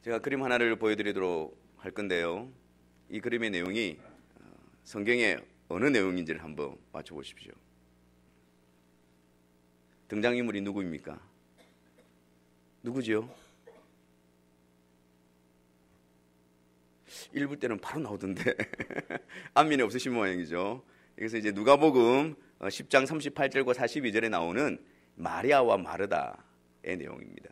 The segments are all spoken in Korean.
제가 그림 하나를 보여드리도록 할 건데요. 이 그림의 내용이 성경의 어느 내용인지를 한번 맞춰보십시오. 등장인물이 누구입니까? 누구지요? 1부 때는 바로 나오던데 안면에 없으신 모양이죠. 그래서 이제 누가복음 10장 38절과 42절에 나오는 마리아와 마르다의 내용입니다.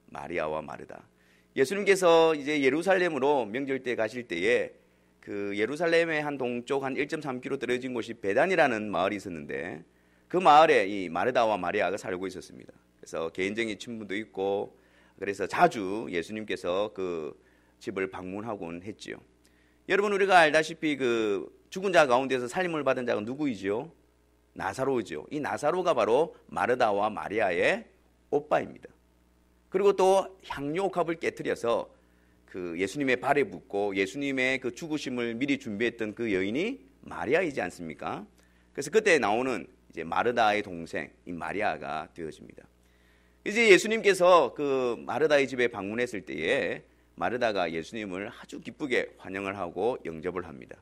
마리아와 마르다. 예수님께서 이제 예루살렘으로 명절 때 가실 때에 그 예루살렘의 한 동쪽 한 1.3km 떨어진 곳이 베단이라는 마을이 있었는데 그 마을에 이 마르다와 마리아가 살고 있었습니다. 그래서 개인적인 친분도 있고 그래서 자주 예수님께서 그 집을 방문하곤 했지요. 여러분 우리가 알다시피 그 죽은 자 가운데서 살림을 받은 자가 누구이지요? 나사로이죠. 이 나사로가 바로 마르다와 마리아의 오빠입니다. 그리고 또 향유옥합을 깨뜨려서 그 예수님의 발에 붓고 예수님의 그 죽으심을 미리 준비했던 그 여인이 마리아이지 않습니까? 그래서 그때 나오는 이제 마르다의 동생 이 마리아가 되어집니다. 이제 예수님께서 그 마르다의 집에 방문했을 때에 마르다가 예수님을 아주 기쁘게 환영을 하고 영접을 합니다.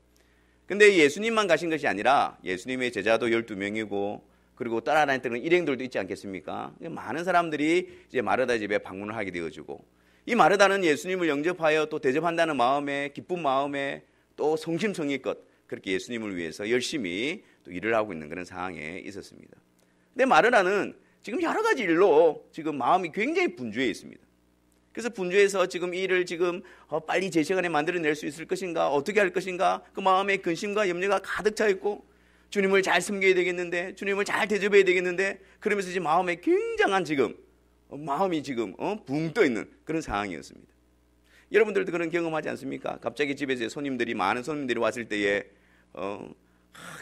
근데 예수님만 가신 것이 아니라 예수님의 제자도 12명이고 그리고 따라다녔던 일행들도 있지 않겠습니까? 많은 사람들이 이제 마르다 집에 방문을 하게 되어지고 이 마르다는 예수님을 영접하여 또 대접한다는 마음에 기쁜 마음에 또 성심성의껏 그렇게 예수님을 위해서 열심히 또 일을 하고 있는 그런 상황에 있었습니다. 근데 마르다는 지금 여러 가지 일로 지금 마음이 굉장히 분주해 있습니다. 그래서 분주해서 지금 이 일을 지금 빨리 제 시간에 만들어낼 수 있을 것인가 어떻게 할 것인가 그 마음에 근심과 염려가 가득 차 있고 주님을 잘 섬겨야 되겠는데 주님을 잘 대접해야 되겠는데 그러면서 지금 마음에 굉장한 지금 마음이 지금 붕 떠 있는 그런 상황이었습니다. 여러분들도 그런 경험하지 않습니까? 갑자기 집에 손님들이 많은 손님들이 왔을 때에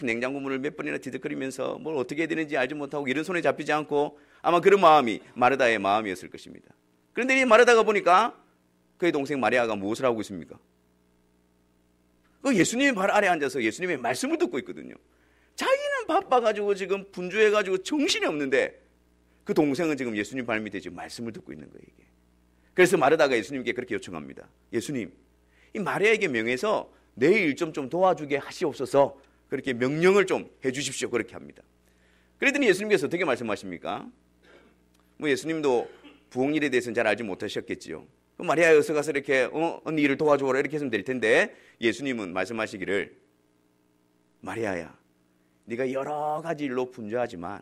냉장고 문을 몇 번이나 뒤적거리면서 뭘 어떻게 해야 되는지 알지 못하고 이런 손에 잡히지 않고 아마 그런 마음이 마르다의 마음이었을 것입니다. 그런데 이 마르다가 보니까 그의 동생 마리아가 무엇을 하고 있습니까? 그 예수님의 발 아래 앉아서 예수님의 말씀을 듣고 있거든요. 자기는 바빠가지고 지금 분주해가지고 정신이 없는데 그 동생은 지금 예수님 발 밑에 지금 말씀을 듣고 있는 거예요. 이게. 그래서 마르다가 예수님께 그렇게 요청합니다. 예수님, 이 마리아에게 명해서 내 일 좀 도와주게 하시옵소서. 그렇게 명령을 좀 해주십시오. 그렇게 합니다. 그랬더니 예수님께서 어떻게 말씀하십니까? 뭐 예수님도 부엌일에 대해서는 잘 알지 못하셨겠지요. 마리아 어서 가서 이렇게 언니 일을 도와줘라 이렇게 했으면 될 텐데 예수님은 말씀하시기를 마리아야 네가 여러 가지 일로 분주하지만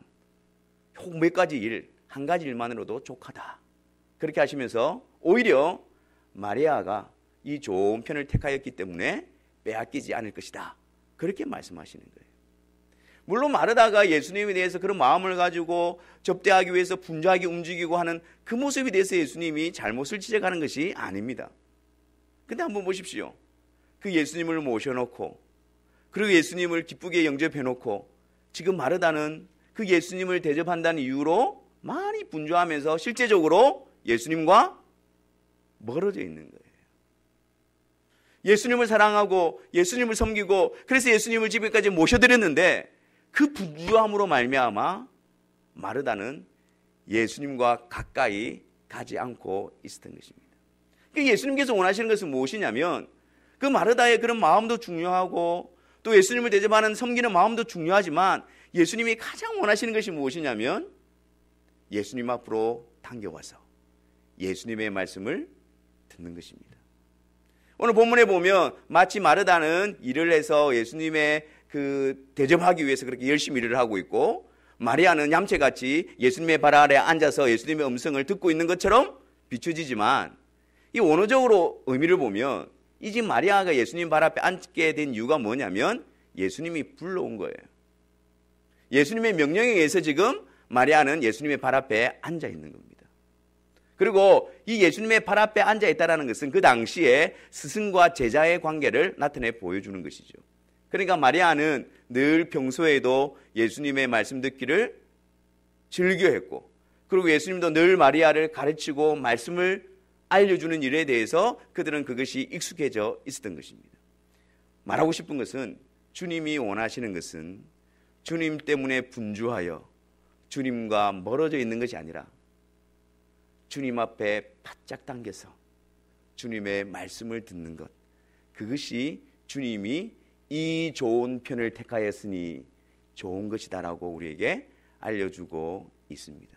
몇 가지 일, 한 가지 일만으로도 족하다. 그렇게 하시면서 오히려 마리아가 이 좋은 편을 택하였기 때문에 빼앗기지 않을 것이다. 그렇게 말씀하시는 거예요. 물론 마르다가 예수님에 대해서 그런 마음을 가지고 접대하기 위해서 분주하게 움직이고 하는 그 모습에 대해서 예수님이 잘못을 지적하는 것이 아닙니다. 근데 한번 보십시오. 그 예수님을 모셔놓고 그리고 예수님을 기쁘게 영접해놓고 지금 마르다는 그 예수님을 대접한다는 이유로 많이 분주하면서 실제적으로 예수님과 멀어져 있는 거예요. 예수님을 사랑하고 예수님을 섬기고 그래서 예수님을 집에까지 모셔드렸는데 그 분주함으로 말미암아 마르다는 예수님과 가까이 가지 않고 있었던 것입니다. 예수님께서 원하시는 것은 무엇이냐면 그 마르다의 그런 마음도 중요하고 또 예수님을 대접하는 섬기는 마음도 중요하지만 예수님이 가장 원하시는 것이 무엇이냐면 예수님 앞으로 당겨와서 예수님의 말씀을 듣는 것입니다. 오늘 본문에 보면 마치 마르다는 일을 해서 예수님의 그 대접하기 위해서 그렇게 열심히 일을 하고 있고 마리아는 얌체같이 예수님의 발 아래 앉아서 예수님의 음성을 듣고 있는 것처럼 비춰지지만 이 원어적으로 의미를 보면 이 집 마리아가 예수님 발 앞에 앉게 된 이유가 뭐냐면 예수님이 불러온 거예요. 예수님의 명령에 의해서 지금 마리아는 예수님의 발 앞에 앉아 있는 겁니다. 그리고 이 예수님의 발 앞에 앉아 있다는 것은 그 당시에 스승과 제자의 관계를 나타내 보여주는 것이죠. 그러니까 마리아는 늘 평소에도 예수님의 말씀 듣기를 즐겨했고 그리고 예수님도 늘 마리아를 가르치고 말씀을 알려주는 일에 대해서 그들은 그것이 익숙해져 있었던 것입니다. 말하고 싶은 것은 주님이 원하시는 것은 주님 때문에 분주하여 주님과 멀어져 있는 것이 아니라 주님 앞에 바짝 당겨서 주님의 말씀을 듣는 것, 그것이 주님이 이 좋은 편을 택하였으니 좋은 것이다라고 우리에게 알려주고 있습니다.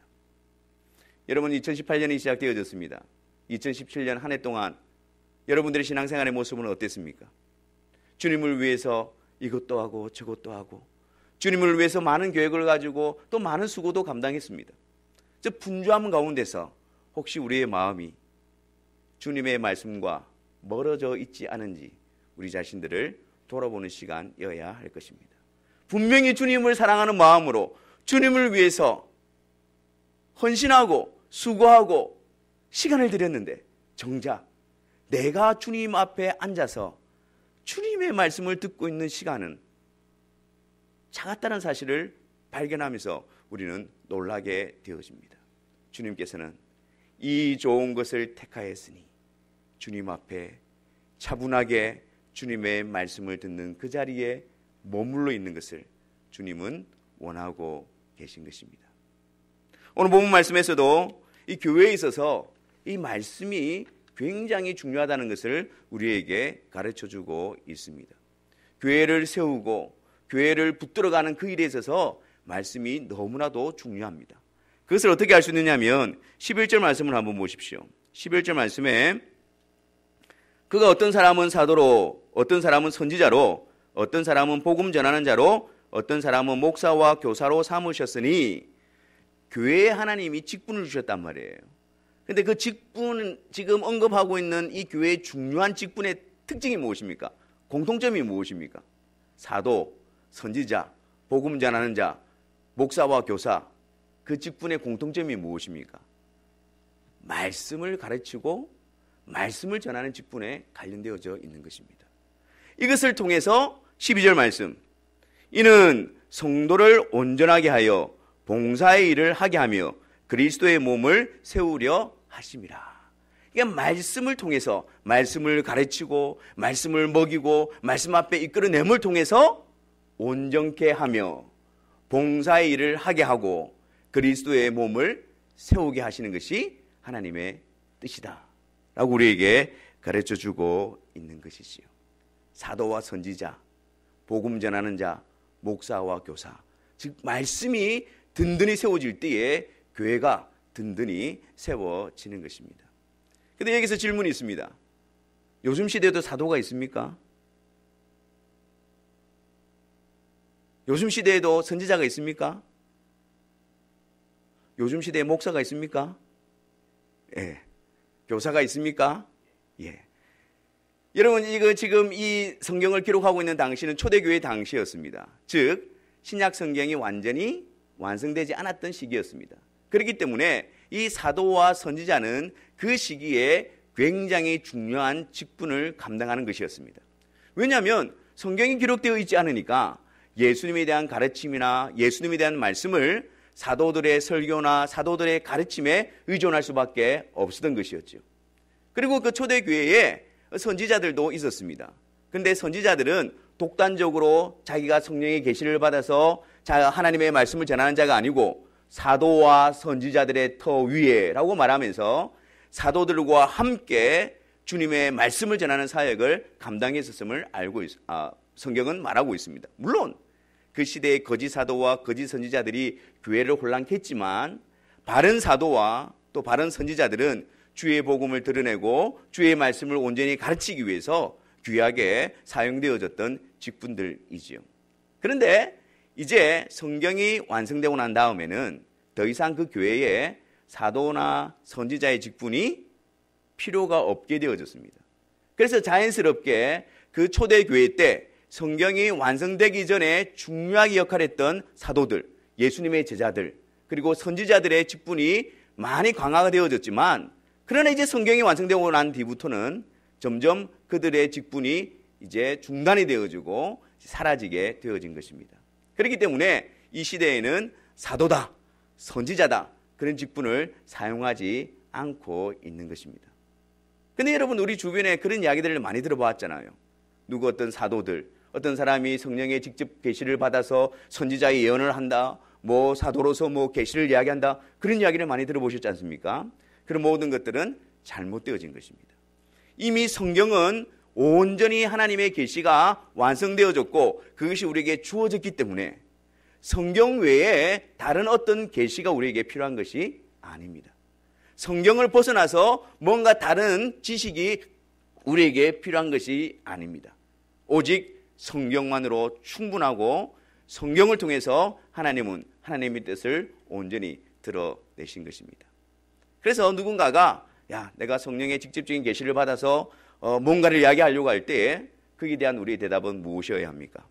여러분, 2018년이 시작되어졌습니다. 2017년 한 해 동안 여러분들의 신앙생활의 모습은 어땠습니까? 주님을 위해서 이것도 하고 저것도 하고, 주님을 위해서 많은 계획을 가지고 또 많은 수고도 감당했습니다. 저 분주함 가운데서 혹시 우리의 마음이 주님의 말씀과 멀어져 있지 않은지 우리 자신들을 돌아보는 시간이어야 할 것입니다. 분명히 주님을 사랑하는 마음으로 주님을 위해서 헌신하고 수고하고 시간을 들였는데, 정작 내가 주님 앞에 앉아서 주님의 말씀을 듣고 있는 시간은 작았다는 사실을 발견하면서 우리는 놀라게 되어집니다. 주님께서는 이 좋은 것을 택하였으니 주님 앞에 차분하게 주님의 말씀을 듣는 그 자리에 머물러 있는 것을 주님은 원하고 계신 것입니다. 오늘 본문 말씀에서도 이 교회에 있어서 이 말씀이 굉장히 중요하다는 것을 우리에게 가르쳐주고 있습니다. 교회를 세우고 교회를 붙들어가는 그 일에 있어서 말씀이 너무나도 중요합니다. 그것을 어떻게 알 수 있느냐면 11절 말씀을 한번 보십시오. 11절 말씀에 그가 어떤 사람은 사도로, 어떤 사람은 선지자로, 어떤 사람은 복음 전하는 자로, 어떤 사람은 목사와 교사로 삼으셨으니, 교회에 하나님이 직분을 주셨단 말이에요. 근데 그 직분, 지금 언급하고 있는 이 교회의 중요한 직분의 특징이 무엇입니까? 공통점이 무엇입니까? 사도, 선지자, 복음 전하는 자, 목사와 교사, 그 직분의 공통점이 무엇입니까? 말씀을 가르치고 말씀을 전하는 직분에 관련되어져 있는 것입니다. 이것을 통해서 12절 말씀, 이는 성도를 온전하게 하여 봉사의 일을 하게 하며 그리스도의 몸을 세우려 하심이라. 그러니까 말씀을 통해서, 말씀을 가르치고 말씀을 먹이고 말씀 앞에 이끌어냄을 통해서 온전케 하며 봉사의 일을 하게 하고 그리스도의 몸을 세우게 하시는 것이 하나님의 뜻이다 라고 우리에게 가르쳐주고 있는 것이지요. 사도와 선지자, 복음 전하는 자, 목사와 교사, 즉 말씀이 든든히 세워질 때에 교회가 든든히 세워지는 것입니다. 그런데 여기서 질문이 있습니다. 요즘 시대에도 사도가 있습니까? 요즘 시대에도 선지자가 있습니까? 요즘 시대에 목사가 있습니까? 예. 교사가 있습니까? 예. 여러분, 이거 지금 이 성경을 기록하고 있는 당시는 초대교회 당시였습니다. 즉 신약 성경이 완전히 완성되지 않았던 시기였습니다. 그렇기 때문에 이 사도와 선지자는 그 시기에 굉장히 중요한 직분을 감당하는 것이었습니다. 왜냐하면 성경이 기록되어 있지 않으니까 예수님에 대한 가르침이나 예수님에 대한 말씀을 사도들의 설교나 사도들의 가르침에 의존할 수밖에 없었던 것이었죠. 그리고 그 초대교회에 선지자들도 있었습니다. 그런데 선지자들은 독단적으로 자기가 성령의 계시를 받아서 하나님의 말씀을 전하는 자가 아니고 사도와 선지자들의 터 위에라고 말하면서 사도들과 함께 주님의 말씀을 전하는 사역을 감당했었음을 성경은 말하고 있습니다. 물론 그 시대의 거짓 사도와 거짓 선지자들이 교회를 혼란케 했지만 바른 사도와 또 바른 선지자들은 주의 복음을 드러내고 주의 말씀을 온전히 가르치기 위해서 귀하게 사용되어졌던 직분들이지요. 그런데 이제 성경이 완성되고 난 다음에는 더 이상 그 교회에 사도나 선지자의 직분이 필요가 없게 되어졌습니다. 그래서 자연스럽게 그 초대교회 때 성경이 완성되기 전에 중요하게 역할했던 사도들, 예수님의 제자들, 그리고 선지자들의 직분이 많이 강화가 되어졌지만, 그러나 이제 성경이 완성되고 난 뒤부터는 점점 그들의 직분이 이제 중단이 되어지고 사라지게 되어진 것입니다. 그렇기 때문에 이 시대에는 사도다, 선지자다, 그런 직분을 사용하지 않고 있는 것입니다. 근데 여러분, 우리 주변에 그런 이야기들을 많이 들어봤잖아요. 누구 어떤 사도들, 어떤 사람이 성령의 직접 계시를 받아서 선지자의 예언을 한다, 뭐 사도로서 뭐 계시를 이야기한다, 그런 이야기를 많이 들어보셨지 않습니까? 그런 모든 것들은 잘못되어진 것입니다. 이미 성경은 온전히 하나님의 계시가 완성되어졌고 그것이 우리에게 주어졌기 때문에 성경 외에 다른 어떤 계시가 우리에게 필요한 것이 아닙니다. 성경을 벗어나서 뭔가 다른 지식이 우리에게 필요한 것이 아닙니다. 오직 성경만으로 충분하고 성경을 통해서 하나님은 하나님의 뜻을 온전히 드러내신 것입니다. 그래서 누군가가 내가 성령의 직접적인 계시를 받아서 뭔가를 이야기하려고 할 때에 거기에 대한 우리의 대답은 무엇이어야 합니까?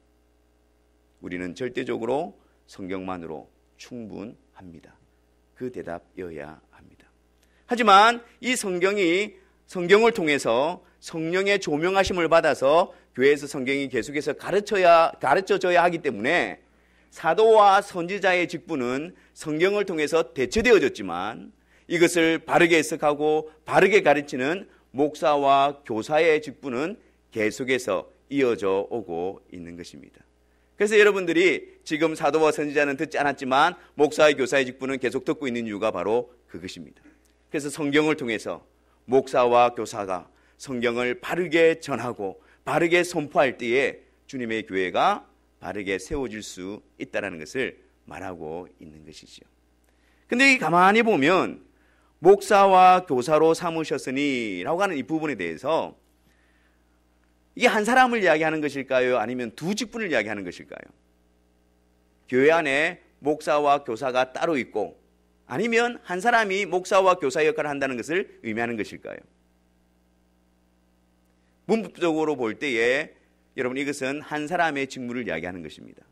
우리는 절대적으로 성경만으로 충분합니다. 그 대답이어야 합니다. 하지만 이 성경을 통해서 성령의 조명하심을 받아서 교회에서 성경이 계속해서 가르쳐져야 하기 때문에 사도와 선지자의 직분은 성경을 통해서 대체되어졌지만 이것을 바르게 해석하고 바르게 가르치는 목사와 교사의 직분은 계속해서 이어져 오고 있는 것입니다. 그래서 여러분들이 지금 사도와 선지자는 듣지 않았지만 목사와 교사의 직분은 계속 듣고 있는 이유가 바로 그것입니다. 그래서 성경을 통해서 목사와 교사가 성경을 바르게 전하고 바르게 선포할 때에 주님의 교회가 바르게 세워질 수 있다는 것을 말하고 있는 것이죠. 근데 가만히 보면 목사와 교사로 삼으셨으니 라고 하는 이 부분에 대해서 이게 한 사람을 이야기하는 것일까요? 아니면 두 직분을 이야기하는 것일까요? 교회 안에 목사와 교사가 따로 있고 아니면 한 사람이 목사와 교사 역할을 한다는 것을 의미하는 것일까요? 문법적으로 볼 때에 여러분 이것은 한 사람의 직무를 이야기하는 것입니다.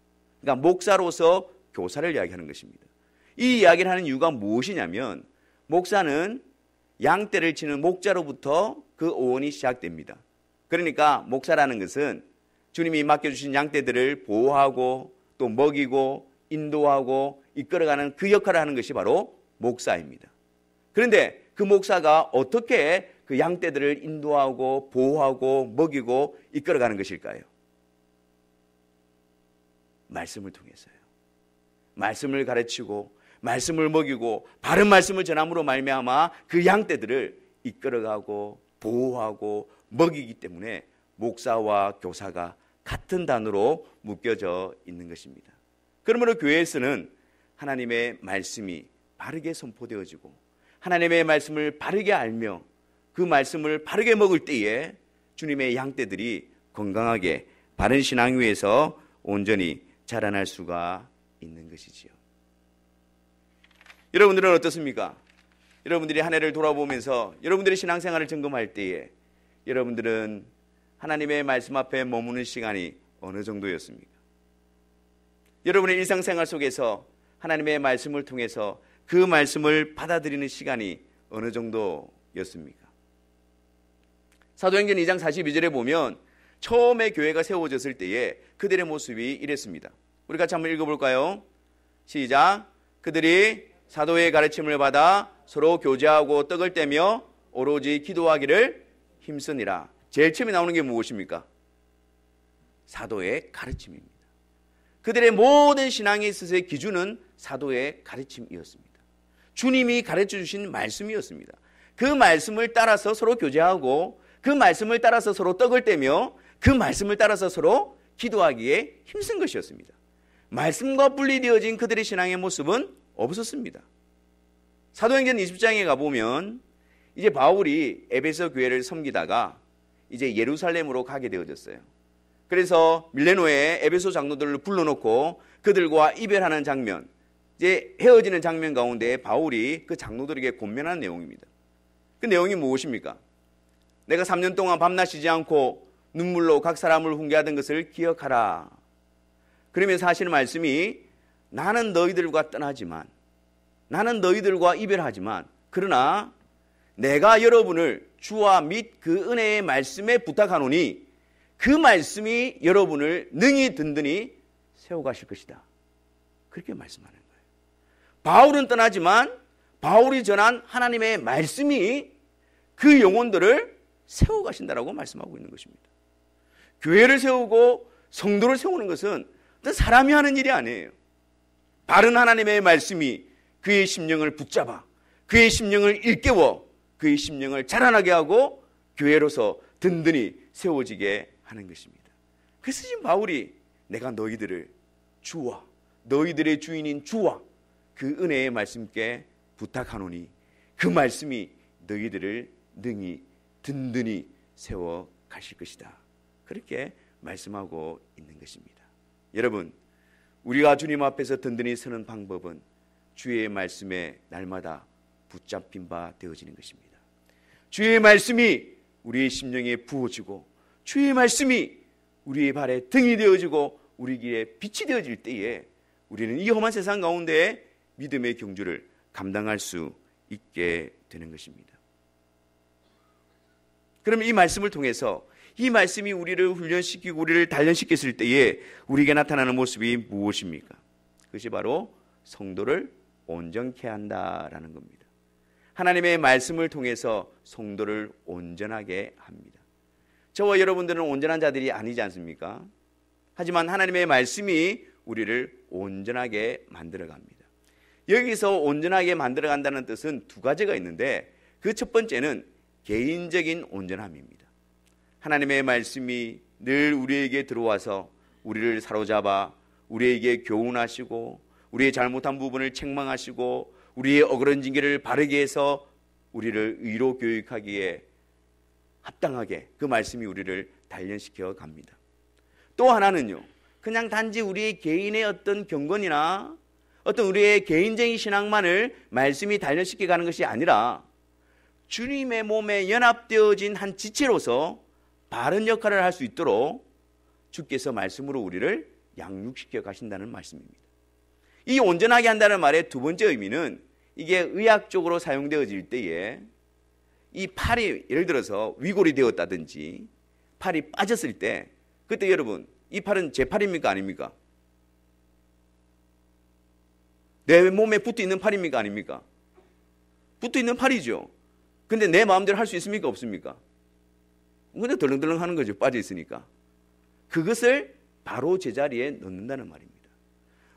그러니까 목사로서 교사를 이야기하는 것입니다. 이 이야기를 하는 이유가 무엇이냐면 목사는 양떼를 치는 목자로부터 그 어원이 시작됩니다. 그러니까 목사라는 것은 주님이 맡겨주신 양떼들을 보호하고 또 먹이고 인도하고 이끌어가는 그 역할을 하는 것이 바로 목사입니다. 그런데 그 목사가 어떻게 그 양떼들을 인도하고 보호하고 먹이고 이끌어가는 것일까요? 말씀을 통해서요. 말씀을 가르치고 말씀을 먹이고 바른 말씀을 전함으로 말미암아 그 양떼들을 이끌어가고 보호하고 먹이기 때문에 목사와 교사가 같은 단어로 묶여져 있는 것입니다. 그러므로 교회에서는 하나님의 말씀이 바르게 선포되어지고 하나님의 말씀을 바르게 알며 그 말씀을 바르게 먹을 때에 주님의 양떼들이 건강하게 바른 신앙 위에서 온전히 자라날 수가 있는 것이지요. 여러분들은 어떻습니까? 여러분들이 한 해를 돌아보면서 여러분들의 신앙생활을 점검할 때에 여러분들은 하나님의 말씀 앞에 머무는 시간이 어느 정도였습니까? 여러분의 일상생활 속에서 하나님의 말씀을 통해서 그 말씀을 받아들이는 시간이 어느 정도였습니까? 사도행전 2장 42절에 보면 처음에 교회가 세워졌을 때에 그들의 모습이 이랬습니다. 우리 같이 한번 읽어볼까요? 시작. 그들이 사도의 가르침을 받아 서로 교제하고 떡을 떼며 오로지 기도하기를 힘쓰니라. 제일 처음에 나오는 게 무엇입니까? 사도의 가르침입니다. 그들의 모든 신앙에 있어서의 기준은 사도의 가르침이었습니다. 주님이 가르쳐 주신 말씀이었습니다. 그 말씀을 따라서 서로 교제하고 그 말씀을 따라서 서로 떡을 떼며 그 말씀을 따라서 서로 기도하기에 힘쓴 것이었습니다. 말씀과 분리되어진 그들의 신앙의 모습은 없었습니다. 사도행전 20장에 가보면 이제 바울이 에베소 교회를 섬기다가 이제 예루살렘으로 가게 되어졌어요. 그래서 밀레노에 에베소 장로들을 불러놓고 그들과 이별하는 장면, 이제 헤어지는 장면 가운데 바울이 그 장로들에게 권면한 내용입니다. 그 내용이 무엇입니까? 내가 3년 동안 밤낮 쉬지 않고 눈물로 각 사람을 훈계하던 것을 기억하라. 그러면서 하시는 말씀이 나는 너희들과 떠나지만 나는 너희들과 이별하지만 그러나 내가 여러분을 주와 및 그 은혜의 말씀에 부탁하노니 그 말씀이 여러분을 능히 든든히 세워가실 것이다. 그렇게 말씀하는 거예요. 바울은 떠나지만 바울이 전한 하나님의 말씀이 그 영혼들을 세워가신다라고 말씀하고 있는 것입니다. 교회를 세우고 성도를 세우는 것은 어떤 사람이 하는 일이 아니에요. 바른 하나님의 말씀이 그의 심령을 붙잡아 그의 심령을 일깨워 그의 심령을 자라나게 하고 교회로서 든든히 세워지게 하는 것입니다. 그래서 지금 바울이 내가 너희들을 주와 너희들의 주인인 주와 그 은혜의 말씀께 부탁하노니 그 말씀이 너희들을 능히 든든히 세워 가실 것이다. 그렇게 말씀하고 있는 것입니다. 여러분, 우리가 주님 앞에서 든든히 서는 방법은 주의 말씀에 날마다 붙잡힌 바 되어지는 것입니다. 주의 말씀이 우리의 심령에 부어지고 주의 말씀이 우리의 발에 등이 되어지고 우리 길에 빛이 되어질 때에 우리는 이 험한 세상 가운데 믿음의 경주를 감당할 수 있게 되는 것입니다. 그러면 이 말씀을 통해서 이 말씀이 우리를 훈련시키고 우리를 단련시켰을 때에 우리에게 나타나는 모습이 무엇입니까? 그것이 바로 성도를 온전케 한다라는 겁니다. 하나님의 말씀을 통해서 성도를 온전하게 합니다. 저와 여러분들은 온전한 자들이 아니지 않습니까? 하지만 하나님의 말씀이 우리를 온전하게 만들어갑니다. 여기서 온전하게 만들어간다는 뜻은 두 가지가 있는데 그 첫 번째는 개인적인 온전함입니다. 하나님의 말씀이 늘 우리에게 들어와서 우리를 사로잡아 우리에게 교훈하시고 우리의 잘못한 부분을 책망하시고 우리의 어그러진 길을 바르게 해서 우리를 의로 교육하기에 합당하게 그 말씀이 우리를 단련시켜 갑니다. 또 하나는요, 그냥 단지 우리의 개인의 어떤 경건이나 어떤 우리의 개인적인 신앙만을 말씀이 단련시켜 가는 것이 아니라 주님의 몸에 연합되어진 한 지체로서 바른 역할을 할 수 있도록 주께서 말씀으로 우리를 양육시켜 가신다는 말씀입니다. 이 온전하게 한다는 말의 두 번째 의미는 이게 의학적으로 사용되어질 때에 이 팔이 예를 들어서 위골이 되었다든지 팔이 빠졌을 때 그때 여러분 이 팔은 제 팔입니까 아닙니까? 내 몸에 붙어 있는 팔입니까 아닙니까? 붙어 있는 팔이죠. 근데 내 마음대로 할 수 있습니까 없습니까? 근데 덜렁덜렁 하는 거죠. 빠져 있으니까. 그것을 바로 제자리에 넣는다는 말입니다.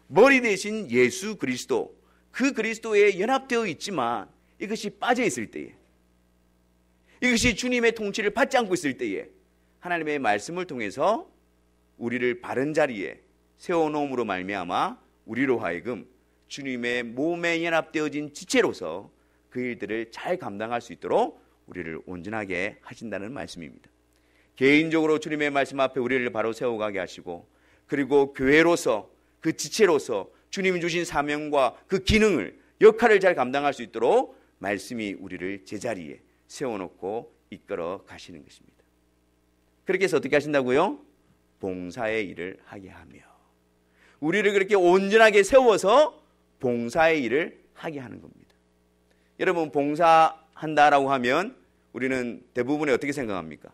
머리 대신 예수 그리스도, 그 그리스도에 연합되어 있지만 이것이 빠져 있을 때에, 이것이 주님의 통치를 받지 않고 있을 때에 하나님의 말씀을 통해서 우리를 바른 자리에 세워놓음으로 말미암아 우리로 하여금 주님의 몸에 연합되어진 지체로서 그 일들을 잘 감당할 수 있도록 우리를 온전하게 하신다는 말씀입니다. 개인적으로 주님의 말씀 앞에 우리를 바로 세워가게 하시고 그리고 교회로서 그 지체로서 주님이 주신 사명과 그 기능을 역할을 잘 감당할 수 있도록 말씀이 우리를 제자리에 세워놓고 이끌어 가시는 것입니다. 그렇게 해서 어떻게 하신다고요? 봉사의 일을 하게 하며 우리를 그렇게 온전하게 세워서 봉사의 일을 하게 하는 겁니다. 여러분 봉사한다라고 하면 우리는 대부분에 어떻게 생각합니까?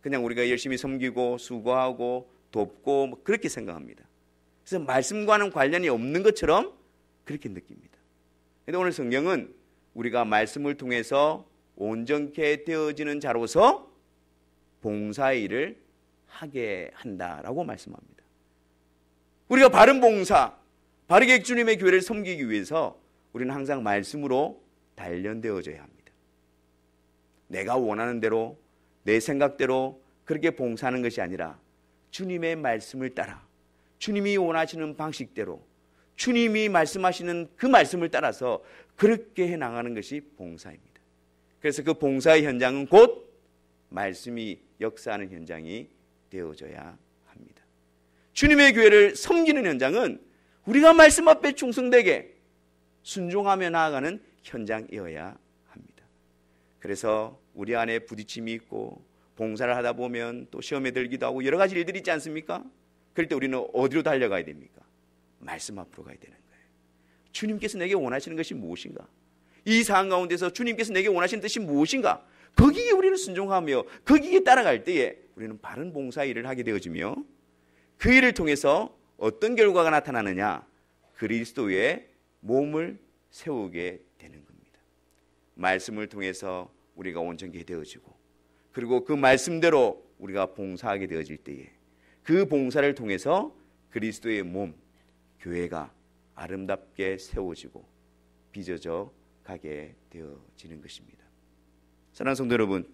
그냥 우리가 열심히 섬기고 수고하고 돕고 뭐 그렇게 생각합니다. 그래서 말씀과는 관련이 없는 것처럼 그렇게 느낍니다. 그런데 오늘 성경은 우리가 말씀을 통해서 온전케 되어지는 자로서 봉사의 일을 하게 한다라고 말씀합니다. 우리가 바른 봉사, 바르게 주님의 교회를 섬기기 위해서 우리는 항상 말씀으로 단련되어져야 합니다. 내가 원하는 대로 내 생각대로 그렇게 봉사하는 것이 아니라 주님의 말씀을 따라 주님이 원하시는 방식대로 주님이 말씀하시는 그 말씀을 따라서 그렇게 해나가는 것이 봉사입니다. 그래서 그 봉사의 현장은 곧 말씀이 역사하는 현장이 되어져야 합니다. 주님의 교회를 섬기는 현장은 우리가 말씀 앞에 충성되게 순종하며 나아가는 현장이어야 합니다. 그래서 우리 안에 부딪힘이 있고 봉사를 하다 보면 또 시험에 들기도 하고 여러 가지 일들이 있지 않습니까? 그럴 때 우리는 어디로 달려가야 됩니까? 말씀 앞으로 가야 되는 거예요. 주님께서 내게 원하시는 것이 무엇인가? 이 상황 가운데서 주님께서 내게 원하시는 뜻이 무엇인가? 거기에 우리는 순종하며 거기에 따라갈 때에 우리는 바른 봉사 일을 하게 되어지며 그 일을 통해서 어떤 결과가 나타나느냐? 그리스도의 몸을 세우게 되는 겁니다. 말씀을 통해서 우리가 온전케 되어지고 그리고 그 말씀대로 우리가 봉사하게 되어질 때에 그 봉사를 통해서 그리스도의 몸, 교회가 아름답게 세워지고 빚어져 가게 되어지는 것입니다. 사랑하는 성도 여러분,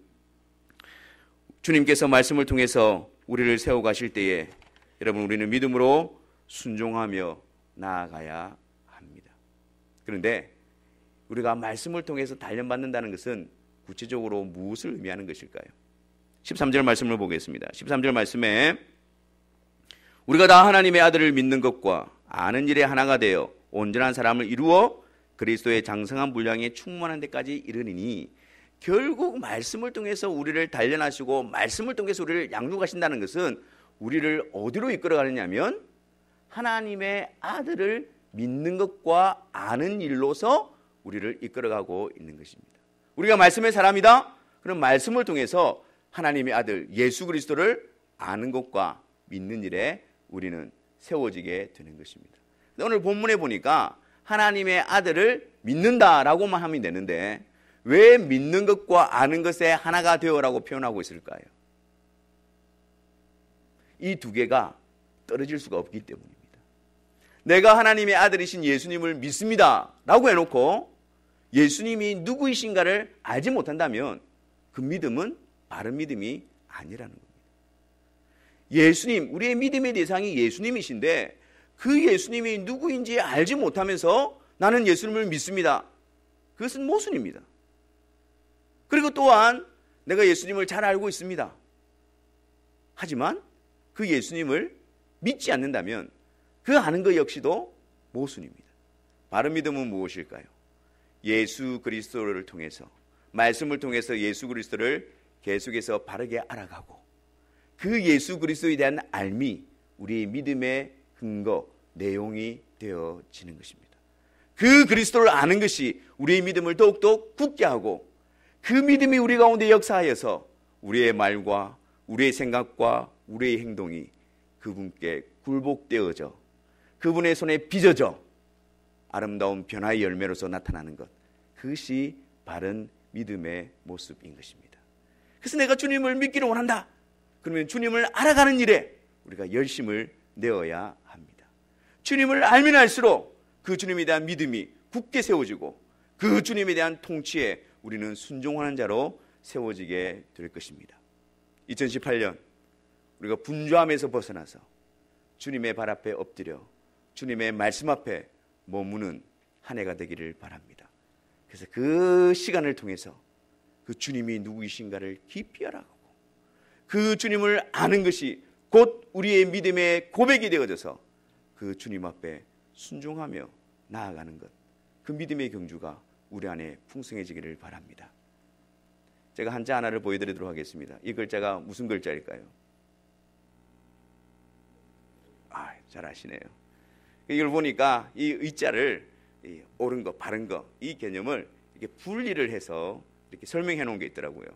주님께서 말씀을 통해서 우리를 세워가실 때에 여러분 우리는 믿음으로 순종하며 나아가야 합니다. 그런데 우리가 말씀을 통해서 단련받는다는 것은 구체적으로 무엇을 의미하는 것일까요? 13절 말씀을 보겠습니다. 13절 말씀에 우리가 다 하나님의 아들을 믿는 것과 아는 일에 하나가 되어 온전한 사람을 이루어 그리스도의 장성한 분량에 충만한 데까지 이르니니, 결국 말씀을 통해서 우리를 단련하시고 말씀을 통해서 우리를 양육하신다는 것은 우리를 어디로 이끌어가느냐면 하나님의 아들을 믿는 것과 아는 일로서 우리를 이끌어가고 있는 것입니다. 우리가 말씀의 사람이다? 그럼 말씀을 통해서 하나님의 아들 예수 그리스도를 아는 것과 믿는 일에 우리는 세워지게 되는 것입니다. 오늘 본문에 보니까 하나님의 아들을 믿는다라고만 하면 되는데 왜 믿는 것과 아는 것에 하나가 되어라고 표현하고 있을까요? 이 두 개가 떨어질 수가 없기 때문입니다. 내가 하나님의 아들이신 예수님을 믿습니다 라고 해놓고 예수님이 누구이신가를 알지 못한다면 그 믿음은 바른 믿음이 아니라는 겁니다. 예수님, 우리의 믿음의 대상이 예수님이신데 그 예수님이 누구인지 알지 못하면서 나는 예수님을 믿습니다. 그것은 모순입니다. 그리고 또한 내가 예수님을 잘 알고 있습니다. 하지만 그 예수님을 믿지 않는다면 그 아는 것 역시도 모순입니다. 바른 믿음은 무엇일까요? 예수 그리스도를 통해서, 말씀을 통해서 예수 그리스도를 계속해서 바르게 알아가고 그 예수 그리스도에 대한 알미, 우리의 믿음의 근거, 내용이 되어지는 것입니다. 그 그리스도를 아는 것이 우리의 믿음을 더욱더 굳게 하고 그 믿음이 우리 가운데 역사하여서 우리의 말과 우리의 생각과 우리의 행동이 그분께 굴복되어져 그분의 손에 빚어져 아름다운 변화의 열매로서 나타나는 것, 그것이 바른 믿음의 모습인 것입니다. 그래서 내가 주님을 믿기를 원한다. 그러면 주님을 알아가는 일에 우리가 열심을 내어야 합니다. 주님을 알면 알수록 그 주님에 대한 믿음이 굳게 세워지고 그 주님에 대한 통치에 우리는 순종하는 자로 세워지게 될 것입니다. 2018년 우리가 분주함에서 벗어나서 주님의 발 앞에 엎드려 주님의 말씀 앞에 머무는 한 해가 되기를 바랍니다. 그래서 그 시간을 통해서 그 주님이 누구이신가를 깊이 알아가고 그 주님을 아는 것이 곧 우리의 믿음의 고백이 되어져서 그 주님 앞에 순종하며 나아가는 것, 그 믿음의 경주가 우리 안에 풍성해지기를 바랍니다. 제가 한자 하나를 보여드리도록 하겠습니다. 이 글자가 무슨 글자일까요? 잘 아시네요. 이걸 보니까 이 의자를 옳은 거, 바른 거, 이 개념을 이렇게 분리를 해서 이렇게 설명해 놓은 게 있더라고요.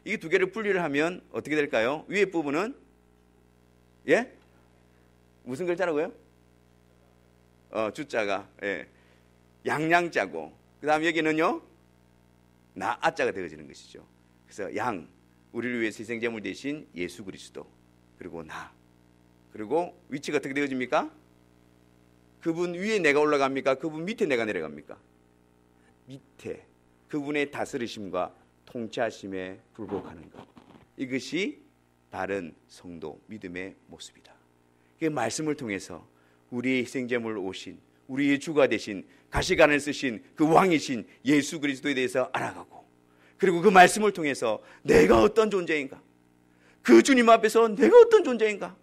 이 두 개를 분리를 하면 어떻게 될까요? 위에 부분은 무슨 글자라고요? 주자가 양양자고, 그 다음 여기는요 나아자가 되어지는 것이죠. 그래서 양, 우리를 위해서 희생제물 대신 예수 그리스도, 그리고 나, 그리고 위치가 어떻게 되어집니까? 그분 위에 내가 올라갑니까? 그분 밑에 내가 내려갑니까? 밑에 그분의 다스리심과 통치하심에 굴복하는 것, 이것이 바른 성도 믿음의 모습이다. 그 말씀을 통해서 우리의 희생제물로 오신, 우리의 주가 되신, 가시관을 쓰신 그 왕이신 예수 그리스도에 대해서 알아가고, 그리고 그 말씀을 통해서 내가 어떤 존재인가, 그 주님 앞에서 내가 어떤 존재인가,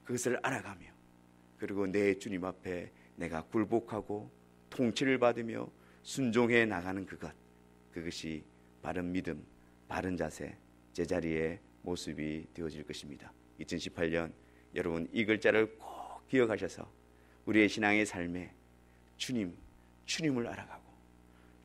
그것을 알아가며, 그리고 내 주님 앞에 내가 굴복하고 통치를 받으며 순종해 나가는 그것이 바른 믿음, 바른 자세, 제자리의 모습이 되어질 것입니다. 2018년 여러분 이 글자를 꼭 기억하셔서 우리의 신앙의 삶에 주님을 알아가고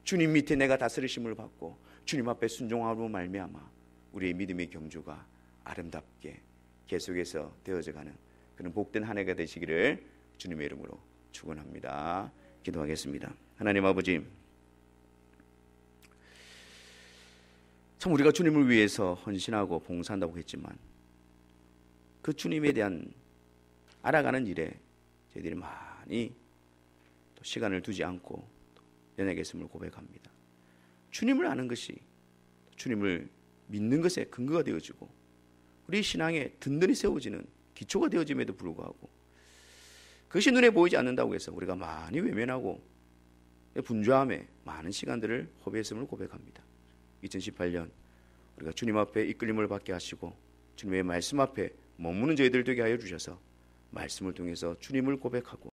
주님 밑에 내가 다스리심을 받고 주님 앞에 순종하고 말미암아 우리의 믿음의 경주가 아름답게 계속해서 되어져가는 그런 복된 한 해가 되시기를 주님의 이름으로 축원합니다. 기도하겠습니다. 하나님 아버지, 참 우리가 주님을 위해서 헌신하고 봉사한다고 했지만 그 주님에 대한 알아가는 일에 저희들이 많이 또 시간을 두지 않고 연약했음을 고백합니다. 주님을 아는 것이 주님을 믿는 것에 근거가 되어지고 우리 신앙에 든든히 세워지는 기초가 되어짐에도 불구하고 그것이 눈에 보이지 않는다고 해서 우리가 많이 외면하고 분주함에 많은 시간들을 허비했음을 고백합니다. 2018년 우리가 주님 앞에 이끌림을 받게 하시고 주님의 말씀 앞에 머무는 저희들 되게 하여 주셔서 말씀을 통해서 주님을 고백하고